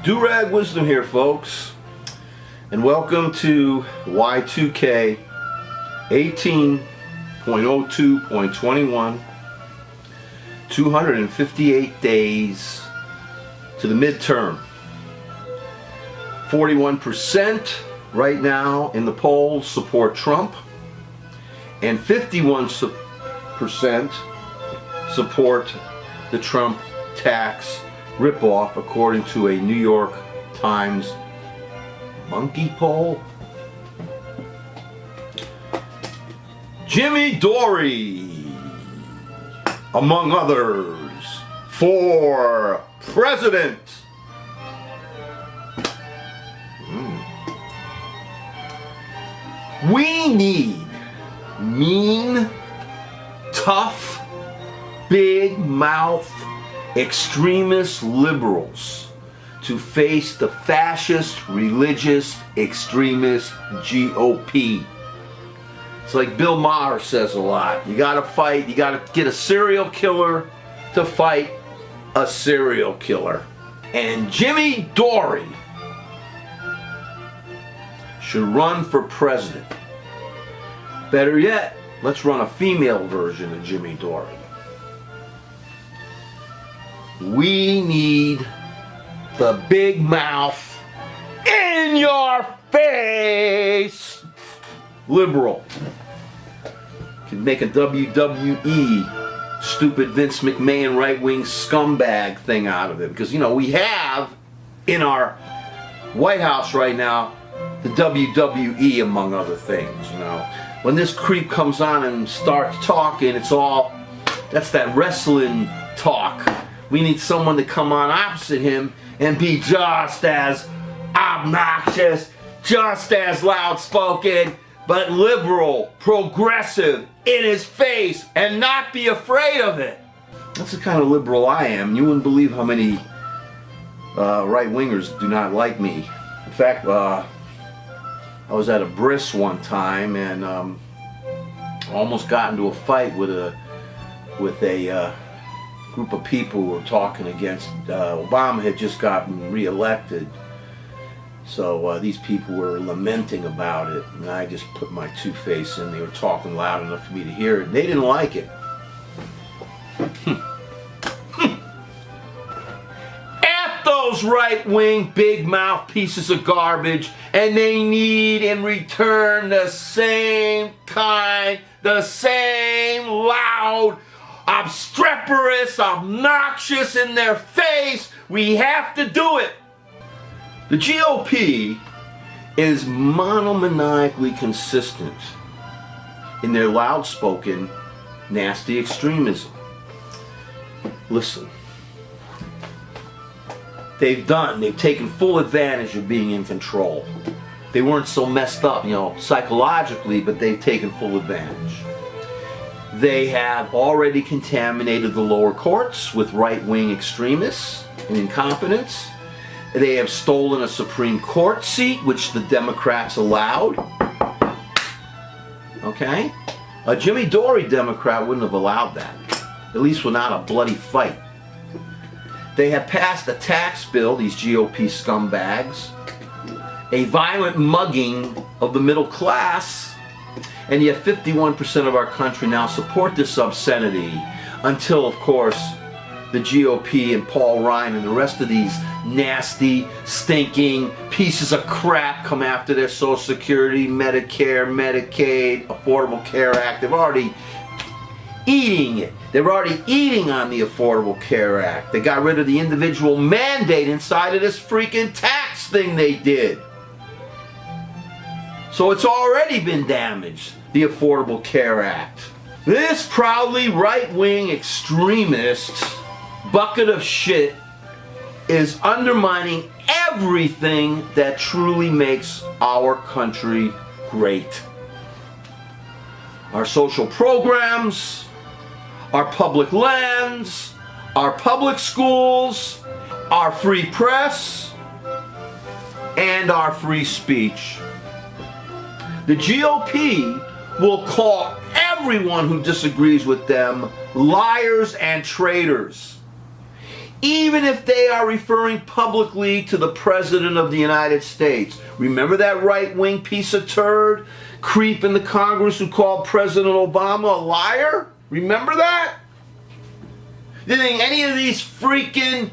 Dore Wisdom here, folks, and welcome to Y2K 18.02.21. 258 days to the midterm. 41% right now in the polls support Trump, and 51% support the Trump tax ripoff, according to a New York Times monkey poll. Jimmy Dore, among others, for president. We need mean, tough, big mouth, extremist liberals to face the fascist, religious, extremist GOP. It's like Bill Maher says a lot. You gotta fight, you gotta get a serial killer to fight a serial killer. And Jimmy Dore should run for president. Better yet, let's run a female version of Jimmy Dore. We need the big mouth, in your face liberal. Can make a WWE stupid Vince McMahon right-wing scumbag thing out of it, because you know we have in our White House right now the WWE, among other things. You know, when this creep comes on and starts talking, it's all, that's that wrestling talk. We need someone to come on opposite him and be just as obnoxious, just as loud-spoken, but liberal, progressive, in his face, and not be afraid of it. That's the kind of liberal I am. You wouldn't believe how many right-wingers do not like me. In fact, I was at a bris one time and almost got into a fight with a group of people who were talking against Obama. Had just gotten re-elected, so these people were lamenting about it, and I just put my two-face in. They were talking loud enough for me to hear it. They didn't like it. F those right-wing big-mouth pieces of garbage, and they need in return the same kind, the same loud, obstreperous, obnoxious in their face. We have to do it. The GOP is monomaniacally consistent in their loud-spoken, nasty extremism. Listen, they've taken full advantage of being in control. They weren't so messed up, you know, psychologically, but they've taken full advantage. They have already contaminated the lower courts with right-wing extremists and incompetence. They have stolen a Supreme Court seat, which the Democrats allowed. Okay? A Jimmy Dore Democrat wouldn't have allowed that. At least without a bloody fight. They have passed a tax bill, these GOP scumbags, a violent mugging of the middle class, and yet 51% of our country now support this obscenity, until, of course, the GOP and Paul Ryan and the rest of these nasty, stinking pieces of crap come after their Social Security, Medicare, Medicaid, Affordable Care Act. They're already eating it. They're already eating on the Affordable Care Act. They got rid of the individual mandate inside of this freaking tax thing they did. So it's already been damaged, the Affordable Care Act. This proudly right-wing extremist bucket of shit is undermining everything that truly makes our country great. Our social programs, our public lands, our public schools, our free press, and our free speech. The GOP will call everyone who disagrees with them liars and traitors. even if they are referring publicly to the President of the United States. Remember that right-wing piece of turd creep in the Congress who called President Obama a liar? Remember that? You think any of these freaking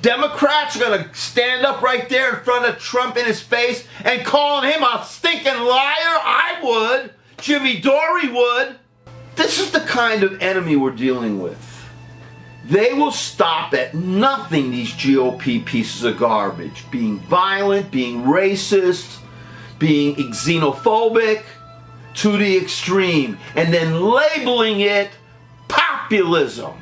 Democrats are going to stand up right there in front of Trump in his face and calling him a stinking liar? I would. Jimmy Dore would. This is the kind of enemy we're dealing with. They will stop at nothing, these GOP pieces of garbage. Being violent, being racist, being xenophobic to the extreme, and then labeling it populism.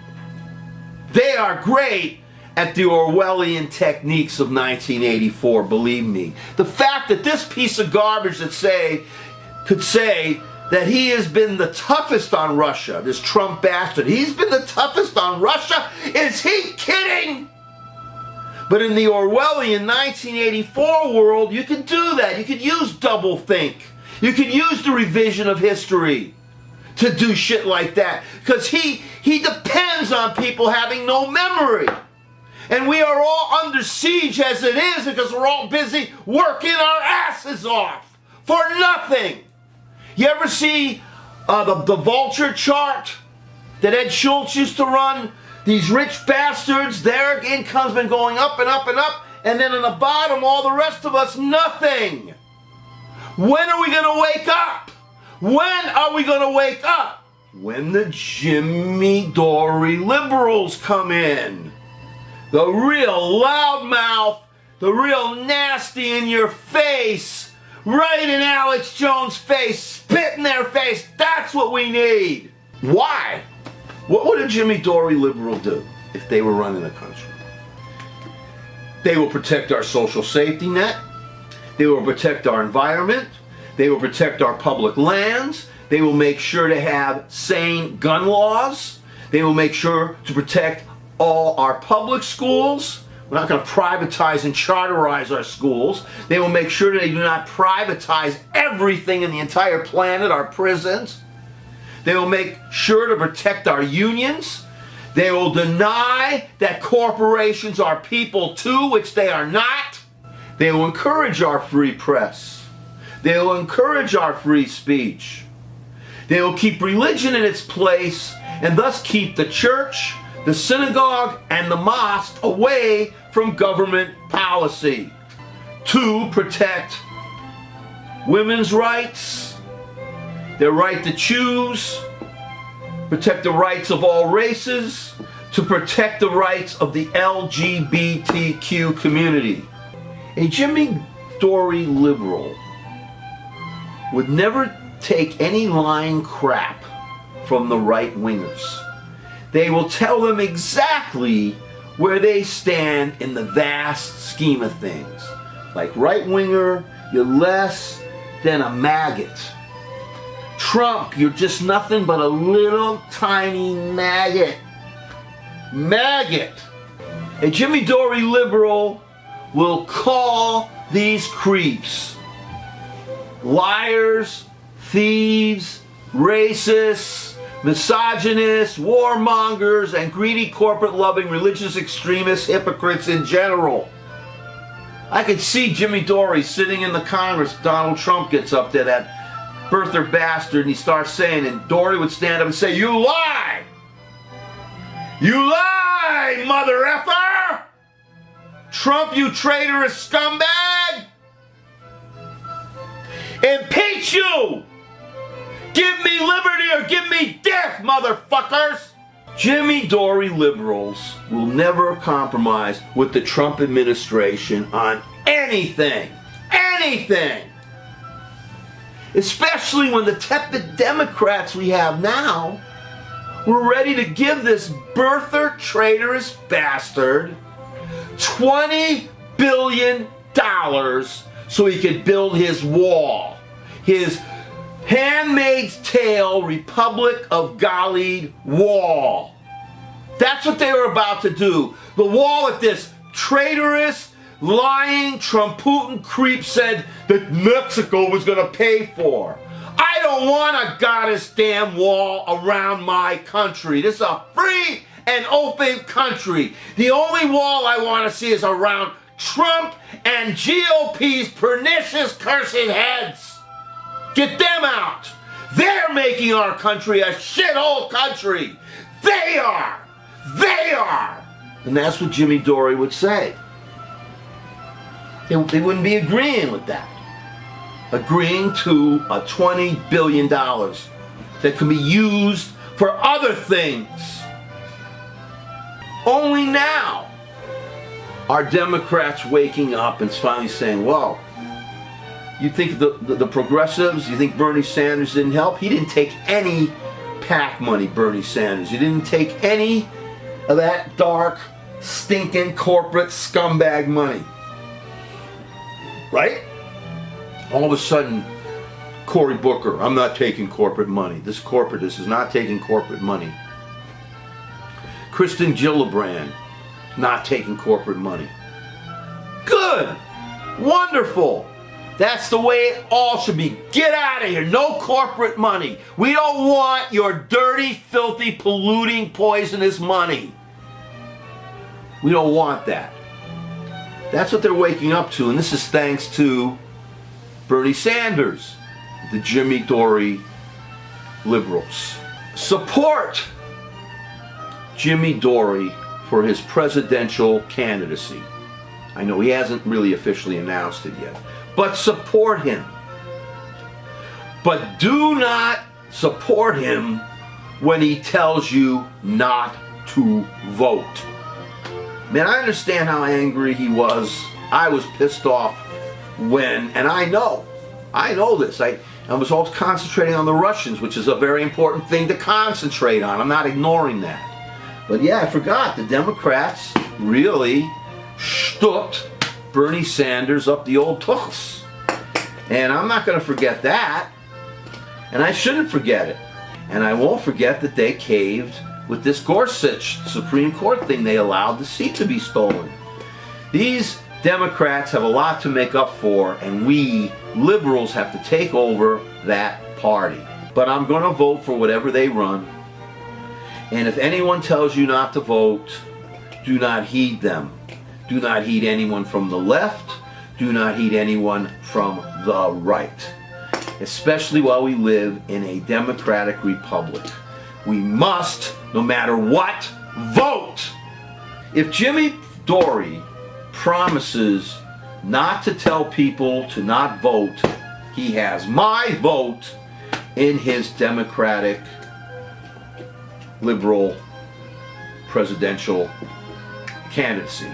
They are great at the Orwellian techniques of 1984, believe me. The fact that this piece of garbage could say that he has been the toughest on Russia, this Trump bastard, he's been the toughest on Russia? Is he kidding? But in the Orwellian 1984 world, you can do that. You could use doublethink. You can use the revision of history to do shit like that. Because he depends on people having no memory. And we are all under siege as it is because we're all busy working our asses off for nothing. You ever see the vulture chart that Ed Schultz used to run? These rich bastards, their income's been going up and up and up, and then in the bottom, all the rest of us, nothing. When are we going to wake up? When are we going to wake up? When the Jimmy Dore liberals come in. The real loudmouth, the real nasty in your face, right in Alex Jones' face, spit in their face. That's what we need. Why? What would a Jimmy Dore liberal do if they were running the country? They will protect our social safety net. They will protect our environment. They will protect our public lands. They will make sure to have sane gun laws. They will make sure to protect all our public schools. We're not going to privatize and charterize our schools. They will make sure they do not privatize everything in the entire planet, our prisons. They will make sure to protect our unions. They will deny that corporations are people too, which they are not. They will encourage our free press. They will encourage our free speech. They will keep religion in its place and thus keep the church, the synagogue, and the mosque away from government policy to protect women's rights, their right to choose, protect the rights of all races, to protect the rights of the LGBTQ community. A Jimmy Dore liberal would never take any lying crap from the right-wingers. They will tell them exactly where they stand in the vast scheme of things. Like right-winger, you're less than a maggot. Trump, you're just nothing but a little tiny maggot. Maggot. A Jimmy Dore liberal will call these creeps liars, thieves, racists, misogynists, warmongers, and greedy corporate-loving religious extremists, hypocrites in general. I could see Jimmy Dore sitting in the Congress. Donald Trump gets up there, that birther bastard, and he starts saying, and Dore would stand up and say, "You lie! You lie, mother effer! Trump, you traitorous scumbag! Impeach you! Give me liberty or give me death, motherfuckers!" Jimmy Dore liberals will never compromise with the Trump administration on anything. Anything! Especially when the tepid Democrats we have now were ready to give this birther traitorous bastard $20 billion so he could build his wall. His Handmaid's Tale Republic of Ghalid wall. That's what they were about to do. The wall that this traitorous, lying Trumputin creep said that Mexico was going to pay for. I don't want a goddess damn wall around my country. This is a free and open country. The only wall I want to see is around Trump and GOP's pernicious cursed heads. Get them out. They're making our country a shithole country. They are. They are. And that's what Jimmy Dore would say. They wouldn't be agreeing with that. Agreeing to a $20 billion that can be used for other things. Only now are Democrats waking up and finally saying, well, you think the progressives, you think Bernie Sanders didn't help? He didn't take any PAC money, Bernie Sanders. He didn't take any of that dark, stinking corporate scumbag money. Right? All of a sudden, Cory Booker, I'm not taking corporate money. This corporatist is not taking corporate money. Kristen Gillibrand, not taking corporate money. Good. Wonderful. That's the way it all should be. Get out of here. No corporate money. We don't want your dirty, filthy, polluting, poisonous money. We don't want that. That's what they're waking up to, and this is thanks to Bernie Sanders, the Jimmy Dore liberals. Support Jimmy Dore for his presidential candidacy. I know he hasn't really officially announced it yet, but support him. But do not support him when he tells you not to vote. Man, I understand how angry he was. I was pissed off when, and I know this. I was always concentrating on the Russians, which is a very important thing to concentrate on. I'm not ignoring that. But yeah, I forgot. The Democrats really stooped Bernie Sanders up the old tuchs. And I'm not going to forget that. And I shouldn't forget it. And I won't forget that they caved with this Gorsuch Supreme Court thing. They allowed the seat to be stolen. These Democrats have a lot to make up for, and we liberals have to take over that party. But I'm going to vote for whatever they run. And if anyone tells you not to vote, do not heed them. Do not heed anyone from the left. Do not heed anyone from the right. Especially while we live in a democratic republic. We must, no matter what, vote. If Jimmy Dore promises not to tell people to not vote, he has my vote in his democratic, liberal, presidential candidacy.